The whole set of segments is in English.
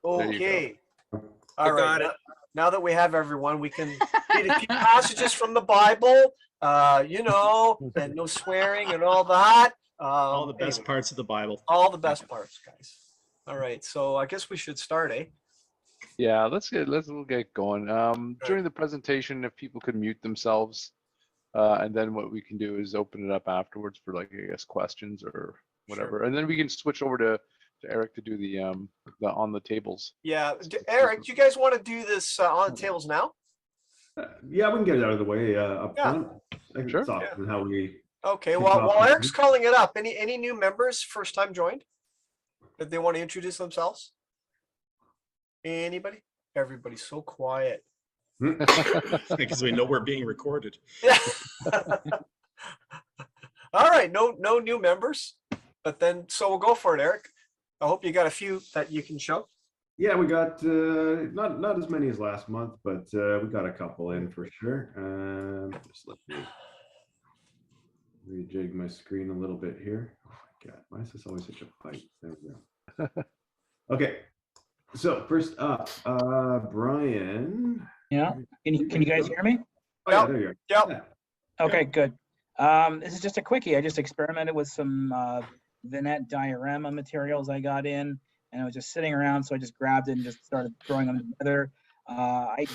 Okay. All I right. got it. Now that we have everyone, we can read a few passages from the Bible, and no swearing and all that. All the best Anyway, parts of the Bible. all the best parts, guys. All right. So I guess we should start, eh? Yeah, we'll get going. During the presentation, if people could mute themselves, and then what we can do is open it up afterwards for, like, I guess, questions or whatever, and then we can switch over to Eric to do the on the tables. Yeah. Eric, do you guys want to do this on the tables now? Yeah, we can get it out of the way up Yeah. front. I think Sure. it's often how we. Okay. Kick Well, off while the Eric's meeting. calling it up, any new members first time joined that they want to introduce themselves? Anybody? Everybody's so quiet. Because we know we're being recorded. Yeah. All right. No new members, but then so we'll go for it, Eric. I hope you got a few that you can show. Yeah, we got not as many as last month, but we got a couple in for sure. Just let me rejig my screen a little bit here. Oh my God, why is this always such a fight? There we go. Okay, so first up, Brian. Yeah, can you guys hear me? Oh, yeah, there you are. Yep. Yeah. Okay, good. This is just a quickie. I just experimented with some vignette diorama materials I got in, and I was just sitting around, so I just grabbed it and just started throwing them together. I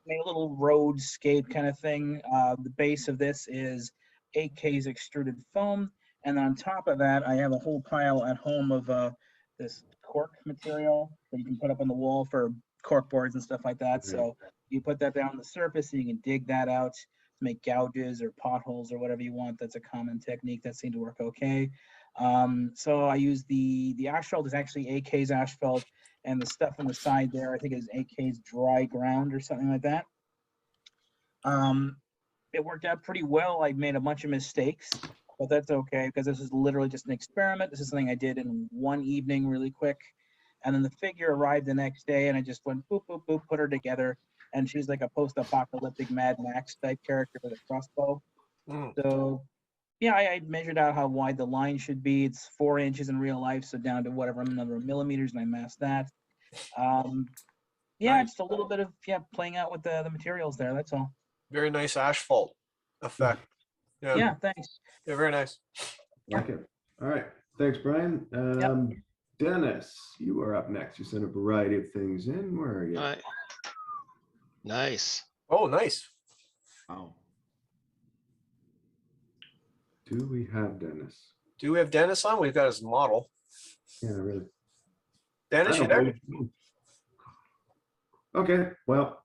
made a little roadscape kind of thing. The base of this is 8K's extruded foam, and on top of that, I have a whole pile at home of this cork material that you can put up on the wall for cork boards and stuff like that. So you put that down on the surface, and you can dig that out to make gouges or potholes or whatever you want. That's a common technique that seemed to work okay. So I use the asphalt is actually 8K's asphalt, and the stuff on the side there, I think is 8K's dry ground or something like that. It worked out pretty well. I made a bunch of mistakes, but that's okay because this is literally just an experiment. This is something I did in one evening really quick. And then the figure arrived the next day, and I just went boop, boop, boop, put her together. And she's like a post-apocalyptic Mad Max type character with a crossbow. So yeah, I measured out how wide the line should be. It's 4 inches in real life, so down to whatever number of millimeters, and I masked that. Yeah, Nice. just a little bit of playing out with the materials there. That's all. Very nice asphalt effect. Yeah. Yeah, thanks. Yeah, very nice. Like it. All right. Thanks, Brian. Dennis, you are up next. You sent a variety of things in. Where are you? Nice. Oh, nice. Wow. Do we have Dennis? Do we have Dennis on? We've got his model. Yeah, really. Dennis, you there? Okay. Well,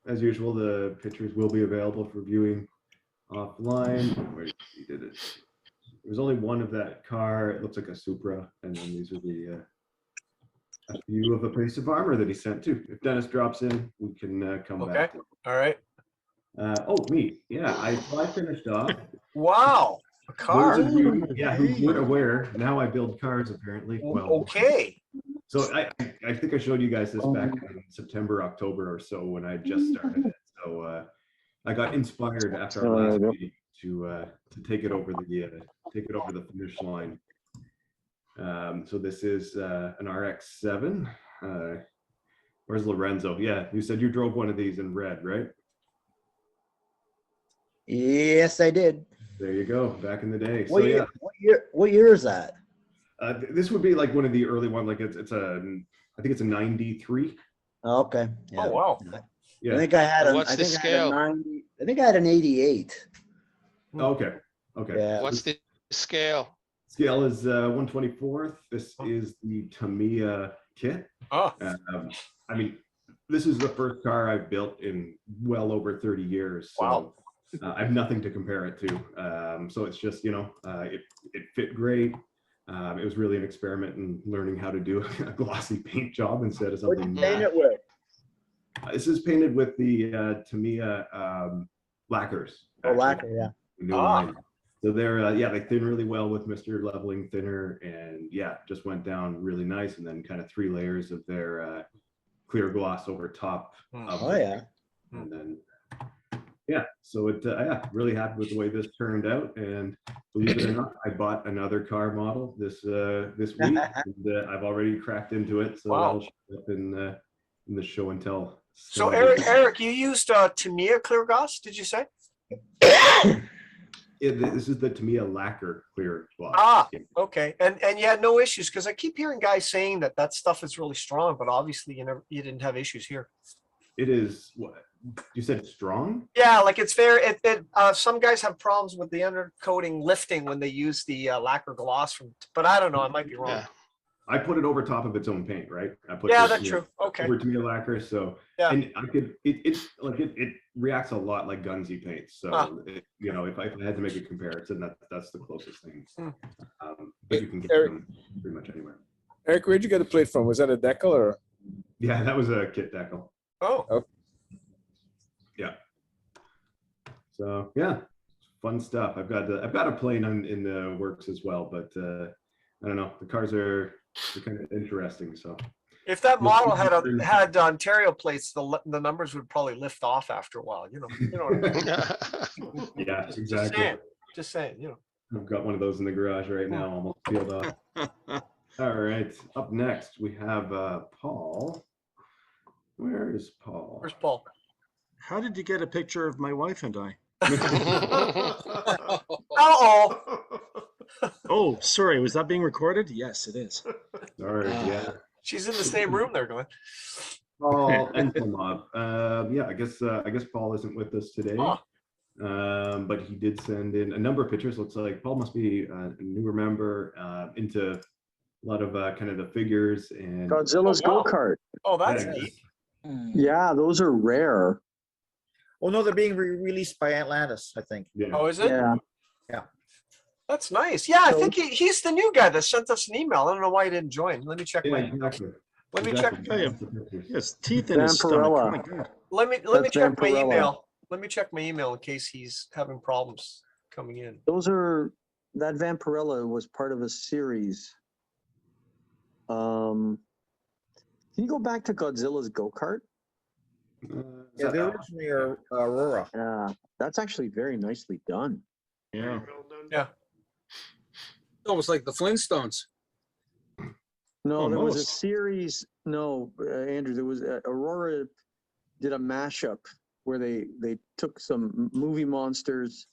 as usual, the pictures will be available for viewing offline. Where he did it. There's only one of that car. It looks like a Supra, and then these are the a view of a piece of armor that he sent too. If Dennis drops in, we can come Okay. back. All right. Oh, me. Yeah, I finished off. Wow. A car. Those of you, who weren't aware, now I build cars apparently. Well, Okay. so I think I showed you guys this back in September, October or so when I just started it. So I got inspired after our last meeting to take it over the finish line. So this is an RX-7. Where's Lorenzo? Yeah, you said you drove one of these in red, right? Yes, I did. There you go. Back in the day. What So year? What year is that? this would be like one of the early ones. Like it's a, I think it's a 93. Okay. Yeah. Oh, wow. Yeah. I think I had What's the scale? I think I had an 88. Okay. Okay. Yeah. What's the scale? Scale is 1/24. This is the Tamiya kit. Oh, I mean, this is the first car I've built in well over 30 years. So wow. I have nothing to compare it to. So it's just, it fit great. It was really an experiment in learning how to do a glossy paint job instead of What something. did you paint it with? This is painted with the Tamiya lacquers. Oh, actually. lacquer, yeah. New Ah. line. So they're they thin really well with Mr. Leveling Thinner, and just went down really nice, and then kind of 3 layers of their clear gloss over top. Of Oh, it. yeah. And then yeah, so yeah, really happy with the way this turned out, and believe it or not, I bought another car model this week, and I've already cracked into it, so Wow. that'll show up in the show and tell. So celebration. Eric, you used Tamiya clear gloss, did you say? This is the Tamiya lacquer clear gloss. Ah, Yeah. okay. And you had no issues, because I keep hearing guys saying that stuff is really strong, but obviously you didn't have issues here. It is what you said, strong. Yeah, like it's very. Some guys have problems with the undercoating lifting when they use the lacquer gloss but I don't know. I might be wrong. Yeah. I put it over top of its own paint, right? I put Yeah, the that's Tamiya true. Okay. over Tamiya lacquer, so Yeah. and I could it reacts a lot like Gunsy paint. So if I had to make a comparison, that's the closest thing. Hmm. But you can get Eric- them pretty much anywhere. Eric, where'd you get the plate from? Was that a decal or? Yeah, that was a kit decal. Oh, So yeah, fun stuff. I've got a plane in the works as well, but I don't know. The cars they're kind of interesting. So if that You'll model see had Ontario plates, the numbers would probably lift off after a while. You know what I mean? yeah, Just exactly. saying. Just saying. You know. I've got one of those in the garage right now, almost peeled off. All right, up next we have Paul. Where is Paul? Where's Paul? How did you get a picture of my wife and I? Uh-oh. Oh, sorry. Was that being recorded? Yes, it is. Sorry, yeah. She's in the same room there, Glenn. Paul and Mob. Yeah, I guess Paul isn't with us today. Oh. But he did send in a number of pictures. Looks like Paul must be a newer member, into a lot of kind of the figures and Godzilla's Oh, wow. go-kart. Oh, that's Yeah. neat. Yeah, those are rare. Oh, no, they're being released by Atlantis, I think. yeah. Oh, is it? Yeah. That's nice. Yeah, I So- think he's the new guy that sent us an email. I don't know why he didn't join. Let me check Yeah, my. exactly. Let me check. Exactly. Oh, yeah. Yes, teeth in his stomach. Oh my God. Let me That's check my Vampirella. email. Let me check my email in case he's having problems coming in. That Vampirella was part of a series. Can you go back to Godzilla's go-kart? Yeah, they're originally Aurora. Yeah, that's actually very nicely done. Yeah. Yeah. Almost like the Flintstones. No, there was a Almost. series. No, Andrew, there was Aurora did a mashup where they took some movie monsters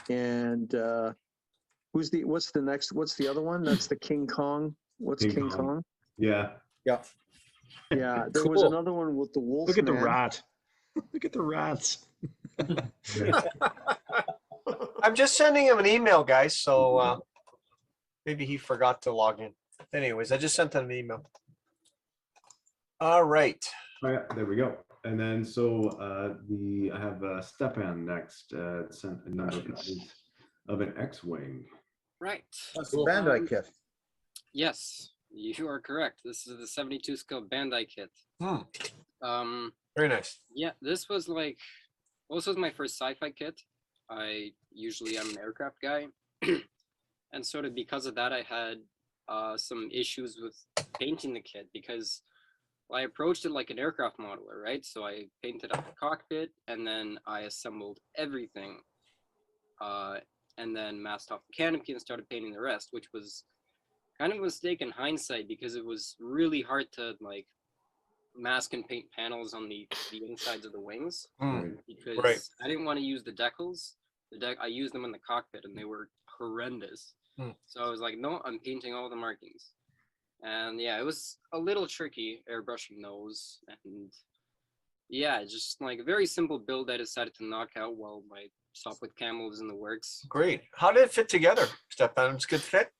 and what's the other one? That's the King Kong. What's King King Kong. Kong? Yeah. Yeah. Yeah, there was Cool. another one with the wolf. Look at the rat. Look at the rats. I'm just sending him an email, guys. So maybe he forgot to log in. Anyways, I just sent him an email. All right. Oh, yeah, there we go. And then so I have Stefan next. Sent a number of pictures of an X-wing. Right. That's the Bandai kit. Yes, you are correct. This is the 72 scope Bandai kit. Hmm. Very nice. Yeah, this was my first sci-fi kit. I usually am an aircraft guy, and sort of because of that, I had some issues with painting the kit because I approached it like an aircraft modeler, right? So I painted up the cockpit, and then I assembled everything, and then masked off the canopy and started painting the rest, which was kind of a mistake in hindsight because it was really hard to like mask and paint panels on the insides of the wings because Right. I didn't want to use the decals. I used them in the cockpit and they were horrendous. So I was like, no, I'm painting all the markings. And yeah, it was a little tricky airbrushing those. And yeah, just like a very simple build I decided to knock out while my Sopwith camo was in the works. Great. How did it fit together, Stefan? It's a good fit.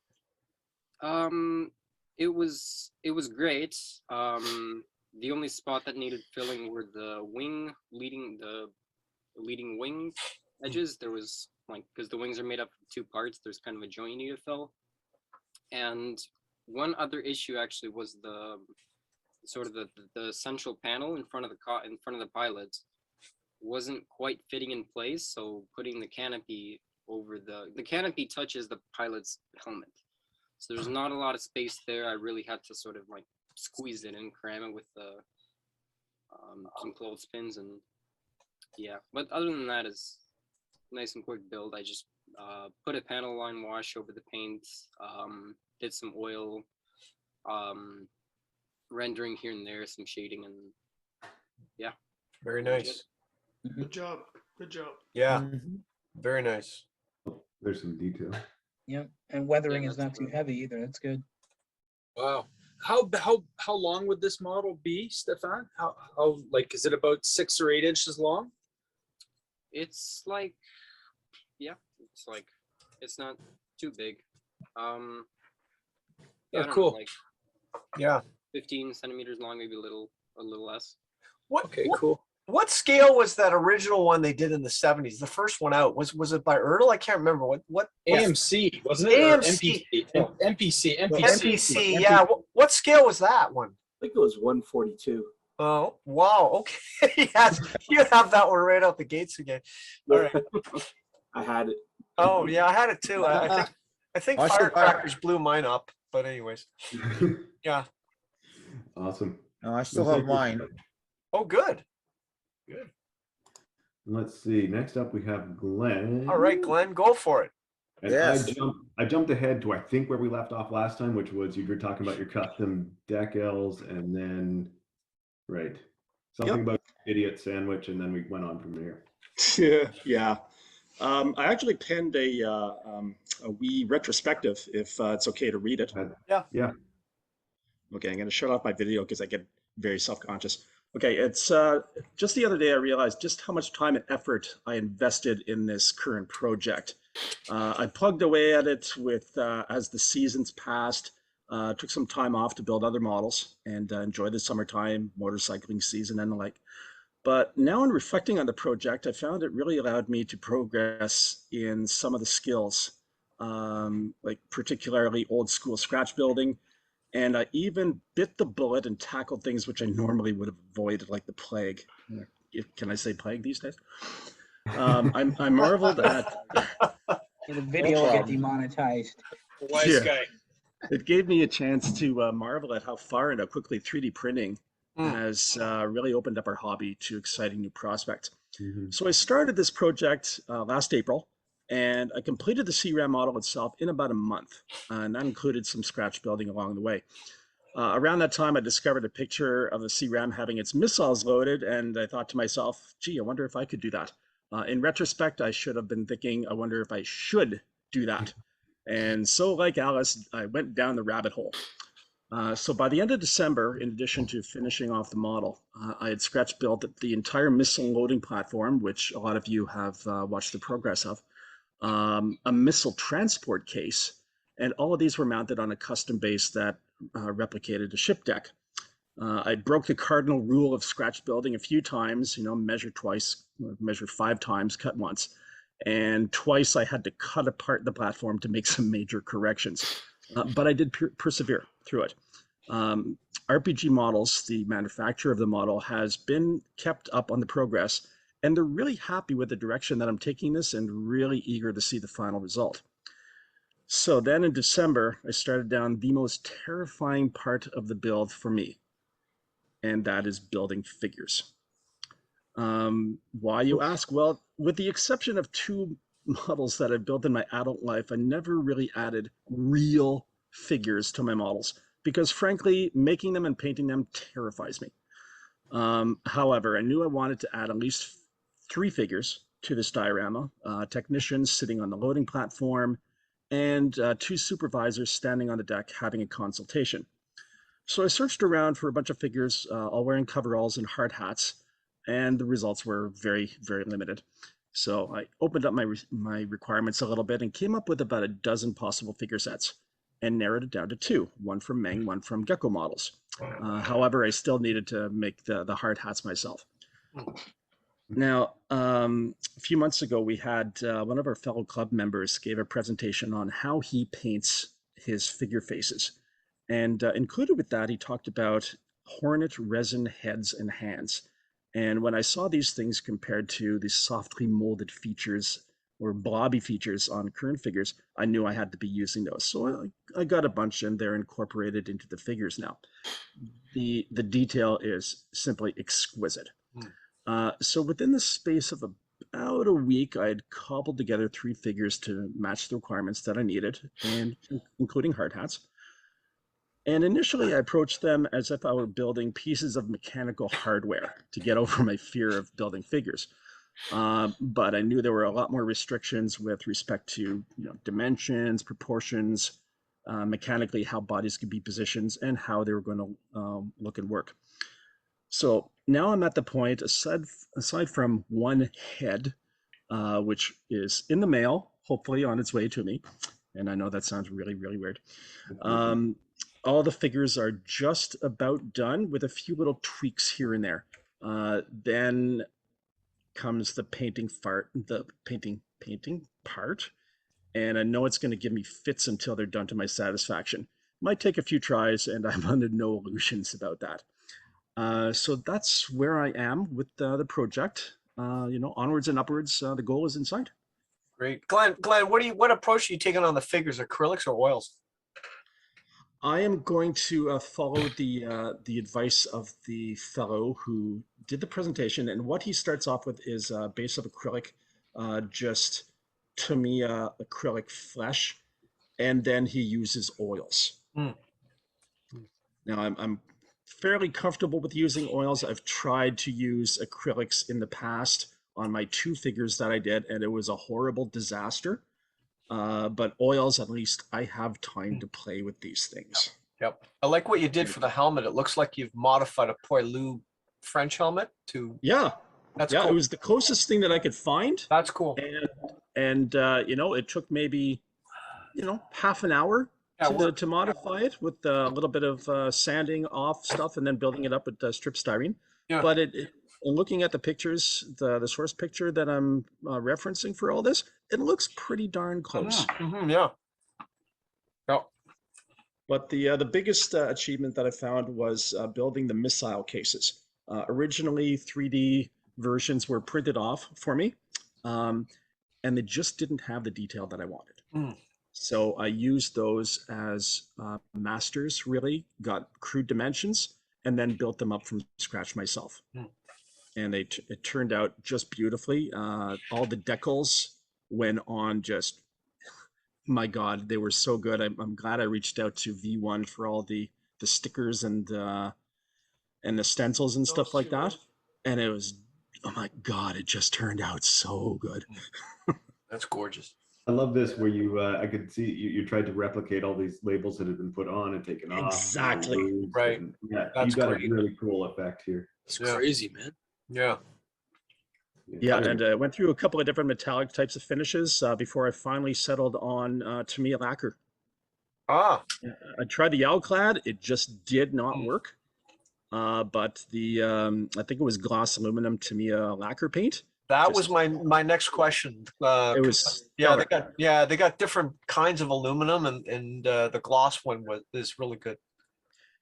It was great. The only spot that needed filling were the leading wing edges. There was like, because the wings are made up of two parts, there's kind of a joint you need to fill. And one other issue actually was the sort of the central panel in front of the pilot wasn't quite fitting in place. So putting the canopy over the canopy touches the pilot's helmet. So there's not a lot of space there. I really had to sort of like squeeze it and cram it with some clothespins, and yeah, but other than that, is nice and quick build. I just put a panel line wash over the paint, did some oil, rendering here and there, some shading, and yeah. Very nice. Good job. Good job. Yeah, Mhm. very nice. There's some detail. Yeah, and weathering is that's not too good. heavy either. That's good. Wow. How long would this model be, Stefan? How like is it about 6 or 8 inches long? It's like, yeah, it's like, it's not too big. I don't know, cool. like Yeah. 15 centimeters long, maybe a little less. What, Okay, what, cool. what scale was that original one they did in the 70s? The first one out was it by Ertl? I can't remember what AMC, wasn't it? Or AMC. MPC. NPC. Yeah. What scale was that one? I think it was 142. Oh wow. Okay. Yes, you have that one right out the gates again. All right. I had it. Oh yeah, I had it too. I think I still have it. firecrackers blew mine up. But anyways, yeah. Awesome. No, I still have mine. Oh, good. Good. Let's see. Next up, we have Glenn. All right, Glenn, go for it. And Yes. I jumped ahead to I think where we left off last time, which was you were talking about your custom decals, and then something about idiot sandwich, and then we went on from there. Yeah. I actually penned a wee retrospective, if it's okay to read it. Yeah. Okay, I'm going to shut off my video because I get very self-conscious. Okay, it's just the other day I realized just how much time and effort I invested in this current project. I plugged away at it with as the seasons passed, took some time off to build other models and enjoy the summertime motorcycling season and the like. But now in reflecting on the project, I found it really allowed me to progress in some of the skills, like particularly old school scratch building. And I even bit the bullet and tackled things which I normally would have avoided, like the plague. Can I say plague these days? I marveled at... The video will get demonetized. Wise guy. It gave me a chance to marvel at how far and how quickly 3D printing has really opened up our hobby to exciting new prospects. So I started this project last April, and I completed the CRAM model itself in about a month, and that included some scratch building along the way. Around that time, I discovered a picture of the CRAM having its missiles loaded, and I thought to myself, gee, I wonder if I could do that. In retrospect, I should have been thinking, I wonder if I should do that. And so, like Alice, I went down the rabbit hole. So by the end of December, in addition to finishing off the model, I had scratch built the entire missile loading platform, which a lot of you have watched the progress of, a missile transport case, and all of these were mounted on a custom base that replicated a ship deck. I broke the cardinal rule of scratch building a few times, measure twice, measure 5 times, cut once. And twice I had to cut apart the platform to make some major corrections. But I did persevere through it. RPG Models, the manufacturer of the model, has been kept up on the progress, and they're really happy with the direction that I'm taking this and really eager to see the final result. So then in December, I started down the most terrifying part of the build for me, and that is building figures. Why, you ask? Well, with the exception of 2 models that I've built in my adult life, I never really added real figures to my models because, frankly, making them and painting them terrifies me. However, I knew I wanted to add at least 3 figures to this diorama, technicians sitting on the loading platform, and 2 supervisors standing on the deck having a consultation. So I searched around for a bunch of figures, all wearing coveralls and hard hats, and the results were very, very limited. So I opened up my requirements a little bit and came up with about a dozen possible figure sets and narrowed it down to 2, one from Meng, one from Gecko Models. However, I still needed to make the hard hats myself. Now, a few months ago, we had one of our fellow club members gave a presentation on how he paints his figure faces. And included with that, he talked about hornet resin heads and hands. And when I saw these things compared to the softly molded features or blobby features on current figures, I knew I had to be using those. So I got a bunch and they're incorporated into the figures now. The detail is simply exquisite. So within the space of about a week, I had cobbled together 3 figures to match the requirements that I needed, and including hard hats. And initially, I approached them as if I were building pieces of mechanical hardware to get over my fear of building figures. But I knew there were a lot more restrictions with respect to dimensions, proportions, mechanically how bodies could be positioned, and how they were going to look and work. So now I'm at the point, aside from one head, which is in the mail, hopefully on its way to me. And I know that sounds really, really weird. All the figures are just about done with a few little tweaks here and there. Then comes the painting part, and I know it's going to give me fits until they're done to my satisfaction. Might take a few tries, and I'm under no illusions about that. So that's where I am with the project. Onwards and upwards. The goal is in sight. Great, Glenn. What approach are you taking on the figures? Acrylics or oils? I am going to follow the advice of the fellow who did the presentation, and what he starts off with is a base of acrylic, just Tamiya acrylic flesh, and then he uses oils. Now I'm fairly comfortable with using oils. I've tried to use acrylics in the past on my 2 figures that I did, and it was a horrible disaster. But oils, at least I have time to play with these things. Yep. I like what you did for the helmet. It looks like you've modified a Poilu French helmet to. Yeah. That's cool. It was the closest thing that I could find. That's cool. And it took maybe, half an hour to modify it with a little bit of sanding off stuff and then building it up with strip styrene. Yeah. But looking at the pictures, the source picture that I'm referencing for all this, it looks pretty darn close. Yeah. But the biggest achievement that I found was building the missile cases. Originally, 3D versions were printed off for me, and they just didn't have the detail that I wanted. So I used those as masters, really, got crude dimensions, and then built them up from scratch myself. And it turned out just beautifully. All the decals went on just, my God, they were so good. I'm glad I reached out to V1 for all the stickers and the stencils and stuff like that. And it was, oh my God, it just turned out so good. That's gorgeous. I love this where you, I could see you tried to replicate all these labels that had been put on and taken off. Exactly. Right. Yeah, That's you got great. a really cool effect here. It's crazy, man. Yeah. Yeah, and I went through a couple of different metallic types of finishes before I finally settled on Tamiya lacquer. I tried the Alclad, it just did not work. But the I think it was gloss aluminum Tamiya lacquer paint. That was my next question. It was they got different kinds of aluminum, and the gloss one is really good.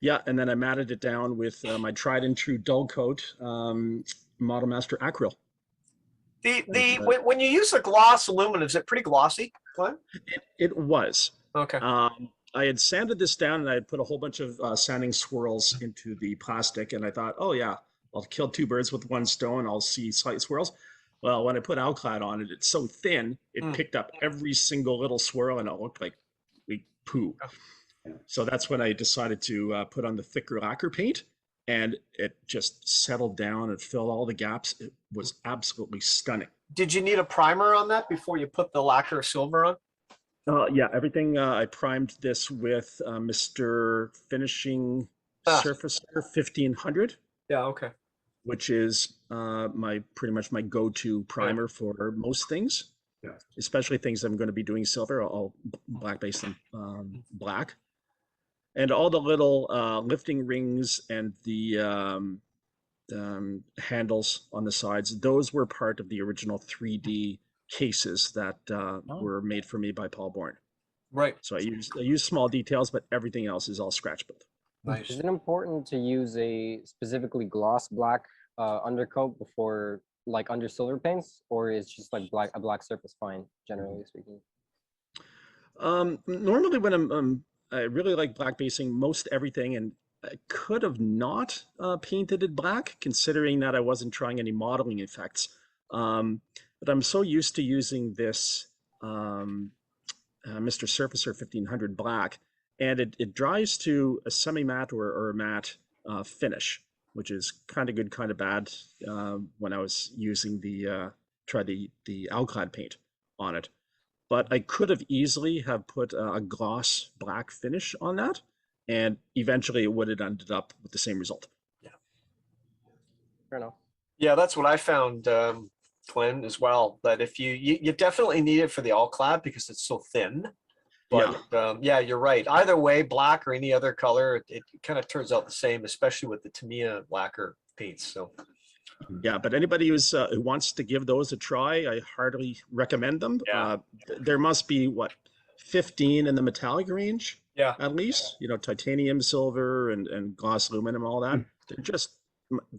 Yeah, and then I matted it down with my tried and true dull coat Model Master Acryl. When you use the gloss aluminum, is it pretty glossy, Glenn? It was. Okay. I had sanded this down, and I had put a whole bunch of sanding swirls into the plastic, and I thought, oh yeah, I'll kill 2 birds with 1 stone. I'll see slight swirls. Well, when I put Alclad on it, it's so thin, it picked up every single little swirl, and it looked like poo. So that's when I decided to put on the thicker lacquer paint, and it just settled down and filled all the gaps. It was absolutely stunning. Did you need a primer on that before you put the lacquer silver on? Yeah, everything. I primed this with Mr. Finishing Surfacer 1500. Yeah, okay. Which is pretty much my go-to primer for most things. Yeah. Especially things I'm going to be doing silver. I'll black base them black. And all the little lifting rings and the handles on the sides, those were part of the original 3D cases that were made for me by Paul Bourne. Right. So I use small details, but everything else is all scratch built. Nice. Is it important to use a specifically gloss black undercoat before, like under silver paints, or is just like a black surface fine, generally speaking? Normally when I really like black basing most everything, and I could have not painted it black, considering that I wasn't trying any modeling effects. But I'm so used to using this Mr. Surfacer 1500 black, and it dries to a semi-matte or a matte finish, which is kind of good, kind of bad when I was using the Alclad paint on it. But I could have easily have put a gloss black finish on that, and eventually it would have ended up with the same result. Fair enough. Yeah, that's what I found, Glenn, as well. That if you definitely need it for the all clad because it's so thin. But yeah, you're right. Either way, black or any other color, it kind of turns out the same, especially with the Tamiya lacquer paints. So yeah, but anybody who wants to give those a try, I heartily recommend them. Yeah. There must be 15 in the metallic range. Yeah. At least, titanium, silver, and gloss aluminum, all that.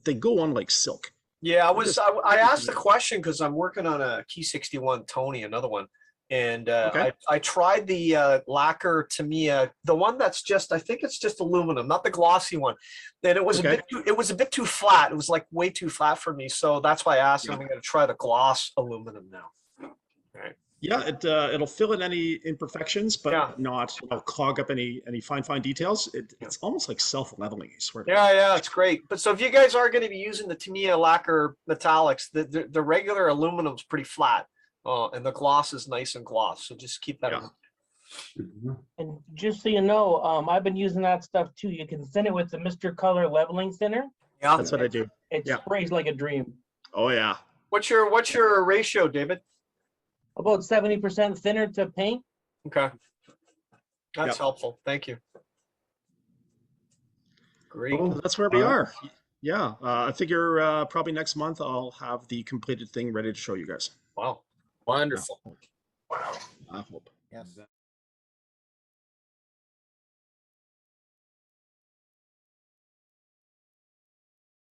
They go on like silk. yeah, I asked the question because I'm working on a Key 61 Tony, another one. And I tried the lacquer Tamiya, the one that's I think it's just aluminum, not the glossy one. And it was a bit too flat. It was like way too flat for me. So that's why I asked him. I'm going to try the gloss aluminum now. All right. Yeah, it'll fill in any imperfections, but not clog up any fine details. It's almost like self-leveling, I swear. Yeah, it's great. But so if you guys are going to be using the Tamiya lacquer metallics, the regular aluminum's pretty flat. And the gloss is nice and gloss. So just keep that in mind. And just so you know, I've been using that stuff too. You can thin it with the Mr. Color leveling thinner. Yeah, that's what I do. It sprays like a dream. Oh yeah. What's your ratio, David? About 70% thinner to paint. Okay. That's helpful. Thank you. Great. Well, that's where we are. Yeah. I figure probably next month I'll have the completed thing ready to show you guys. Wow. Wonderful. Wow. I hope. Yes.